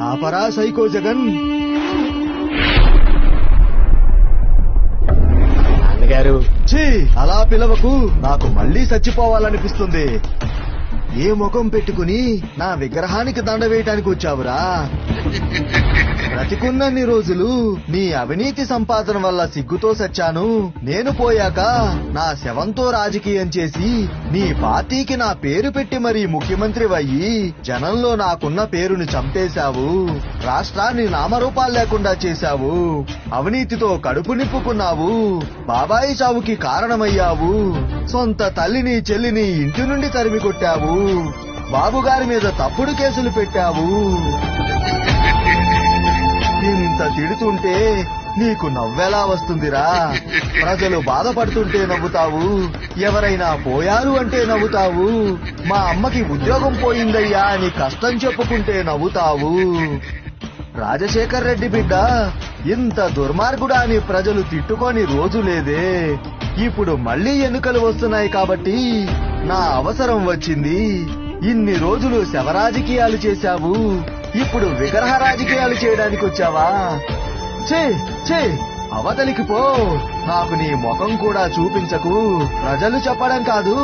ఆపరా psycho Jagan. నాన్నగారు, ఛీ, అలా పిలవకు. నాకు మళ్ళీ చచ్చిపోవాలనిపిస్తుంది. ఏ ముఖం పెట్టుకుని నా విగ్రహానికి దండ వేయటానికి వచ్చావురా? బ్రతికున్నన్ని రోజులు నీ అవినీతి సంపాదన వల్ల సిగ్గుతో సచ్చాను. నేను పోయాక నా శవంతో రాజకీయం చేసి నీ పార్టీకి నా పేరు పెట్టి మరీ ముఖ్యమంత్రివయ్యి జనంలో నాకున్న పేరుని చంపేశావు. రాష్ట్రాన్ని నామరూపాలు లేకుండా చేశావు. అవినీతితో కడుపు నింపుకున్నావు. బాబాయి చావుకి కారణమయ్యావు. సొంత తల్లిని చెల్లిని ఇంటి నుండి తరిమి కొట్టావు. బాబుగారి మీద తప్పుడు కేసులు పెట్టావు. నేనింత తిడుతుంటే నీకు నవ్వెలా వస్తుందిరా? ప్రజలు బాధపడుతుంటే నవ్వుతావు. ఎవరైనా పోయారు అంటే నవ్వుతావు. మా అమ్మకి ఉద్యోగం పోయిందయ్యా అని కష్టం చెప్పుకుంటే నవ్వుతావు. రాజశేఖర్ రెడ్డి బిడ్డ ఇంత దుర్మార్గుడా అని ప్రజలు తిట్టుకొని రోజు లేదే. ఇప్పుడు మళ్లీ ఎన్నికలు వస్తున్నాయి కాబట్టి నా అవసరం వచ్చింది. ఇన్ని రోజులు శవరాజకీయాలు చేశావు. ఇప్పుడు విగ్రహ రాజకీయాలు చేయడానికి వచ్చావా? ఛే ఛే, అవతలికి పో. నాకు నీ ముఖం కూడా చూపించకు. ప్రజలు చెప్పడం కాదు,